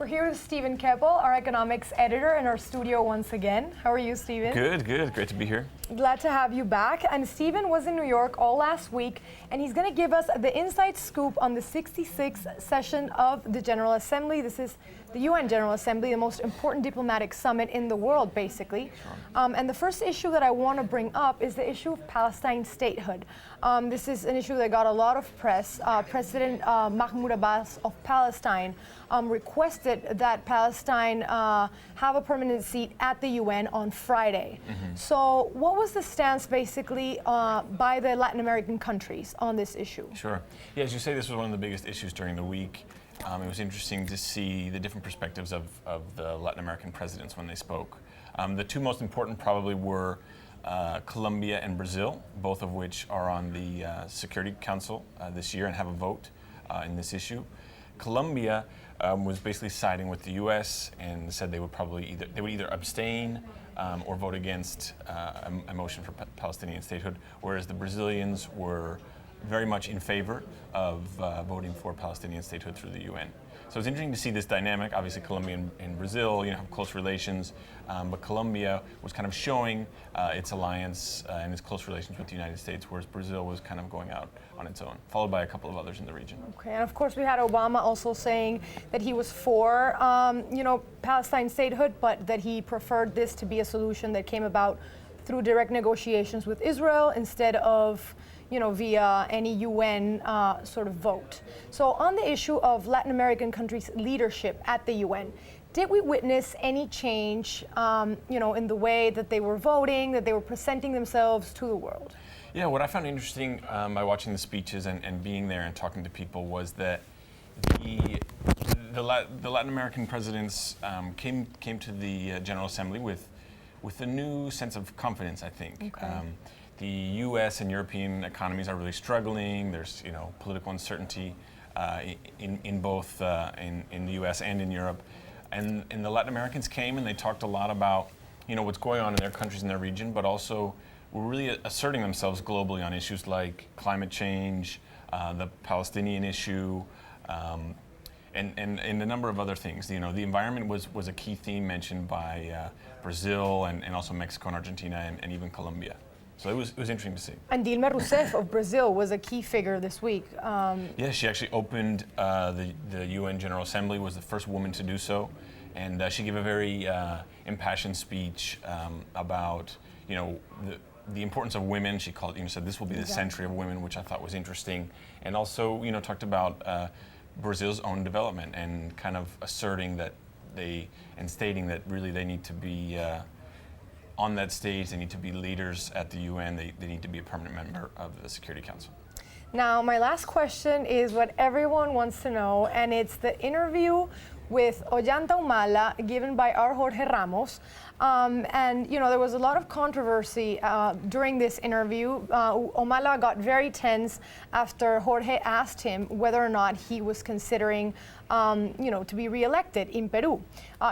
We're here with Stephen Keppel, our economics editor, in our studio once again. How are you, Stephen? Good. Great to be here. Glad to have you back. And Stephen was in New York all last week, and he's going to give us the inside scoop on the 66th session of the General Assembly. This is the UN General Assembly, the most important diplomatic summit in the world, basically. Sure. And the first issue that I want to bring up is the issue of Palestine statehood. This is an issue that got a lot of press. President Mahmoud Abbas of Palestine requested that Palestine have a permanent seat at the UN on Friday. Mm-hmm. So what was the stance basically by the Latin American countries on this issue? Sure. Yeah, as you say, this was one of the biggest issues during the week. It was interesting to see the different perspectives of the Latin American presidents when they spoke. The two most important probably were Colombia and Brazil, both of which are on the Security Council this year and have a vote in this issue. Colombia was basically siding with the U.S. and said they would either abstain or vote against a motion for Palestinian statehood, whereas the Brazilians were very much in favor of voting for Palestinian statehood through the UN. So it's interesting to see this dynamic. Obviously, Colombia and Brazil, have close relations, but Colombia was kind of showing its alliance and its close relations with the United States, whereas Brazil was kind of going out on its own, followed by a couple of others in the region. Okay, and of course we had Obama also saying that he was for, Palestine statehood, but that he preferred this to be a solution that came about through direct negotiations with Israel instead of via any UN sort of vote. So on the issue of Latin American countries' leadership at the UN, did we witness any change, in the way that they were voting, that they were presenting themselves to the world? Yeah, what I found interesting by watching the speeches and being there and talking to people was that the Latin American presidents came to the General Assembly with a new sense of confidence, I think. Okay. The U.S. and European economies are really struggling. There's, political uncertainty in both in the U.S. and in Europe, and the Latin Americans came and they talked a lot about, what's going on in their countries and their region, but also were really asserting themselves globally on issues like climate change, the Palestinian issue, and a number of other things. The environment was a key theme mentioned by Brazil and also Mexico and Argentina and even Colombia. So it was interesting to see. And Dilma Rousseff of Brazil was a key figure this week. Yeah, she actually opened the UN General Assembly, was the first woman to do so. And she gave a very impassioned speech about, the importance of women. She called, said this will be the century of women, which I thought was interesting. And also, talked about Brazil's own development and kind of asserting that stating that really they need to be on that stage, they need to be leaders at the UN, they need to be a permanent member of the Security Council. Now, my last question is what everyone wants to know, and it's the interview with Ollanta Humala given by our Jorge Ramos. And there was a lot of controversy during this interview. Humala got very tense after Jorge asked him whether or not he was considering, to be reelected in Peru.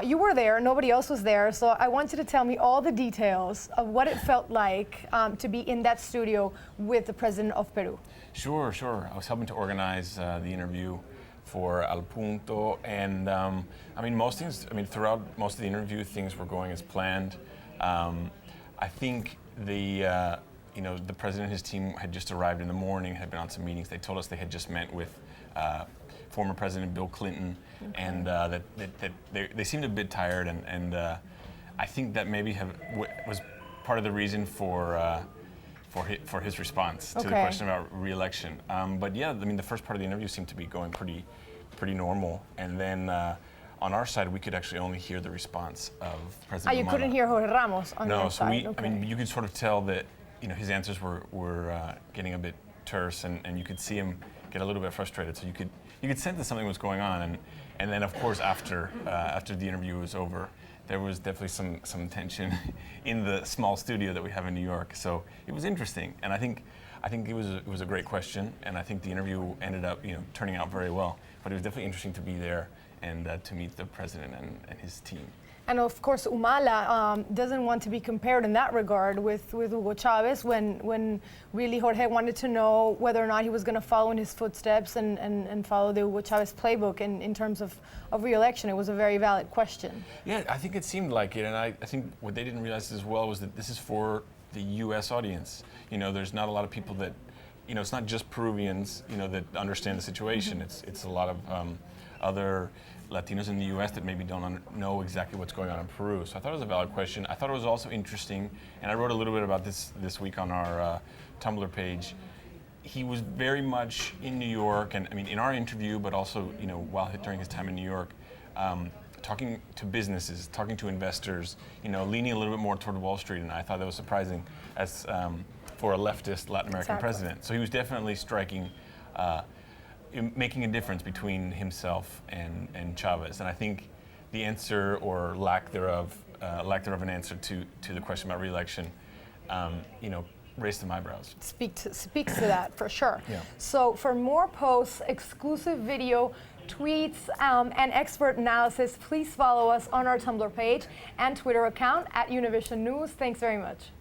You were there, nobody else was there, so I want you to tell me all the details of what it felt like to be in that studio with the president of Peru. Sure. I was helping to organize the interview for Al Punto, and throughout most of the interview, things were going as planned. I think the president and his team had just arrived in the morning, had been on some meetings. They told us they had just met with former President Bill Clinton, okay. And that they seemed a bit tired, and I think that maybe was part of the reason for his response to the question about re-election. But yeah, the first part of the interview seemed to be going pretty normal, and then on our side we could actually only hear the response of President You Humala. couldn't hear Jorge Ramos on your side? No, so you could sort of tell that his answers were getting a bit terse, and you could see him get a little bit frustrated. So you could sense that something was going on, and then of course after the interview was over, there was definitely some tension in the small studio that we have in New York. So it was interesting, and I think it was a great question, and I think the interview ended up turning out very well. But it was definitely interesting to be there and to meet the president and his team. And of course, Humala doesn't want to be compared in that regard with Hugo Chavez when really Jorge wanted to know whether or not he was going to follow in his footsteps and follow the Hugo Chavez playbook in terms of re-election. It was a very valid question. Yeah, I think it seemed like it, and I think what they didn't realize as well was that this is for the U.S. audience. You know, there's not a lot of people that, you know, it's not just Peruvians, you know, that understand the situation. Mm-hmm. It's a lot of other Latinos in the U.S. that maybe don't know exactly what's going on in Peru. So I thought it was a valid question. I thought it was also interesting, and I wrote a little bit about this week on our Tumblr page. He was very much in New York, and I mean in our interview, but also during his time in New York, talking to businesses, talking to investors, leaning a little bit more toward Wall Street, and I thought that was surprising as for a leftist Latin American president. So he was definitely striking. Making a difference between himself and Chavez, and I think the answer or lack thereof an answer to the question about re-election, raised some eyebrows. Speaks to that for sure. Yeah. So for more posts, exclusive video, tweets, and expert analysis, please follow us on our Tumblr page and Twitter account @Univision News. Thanks very much.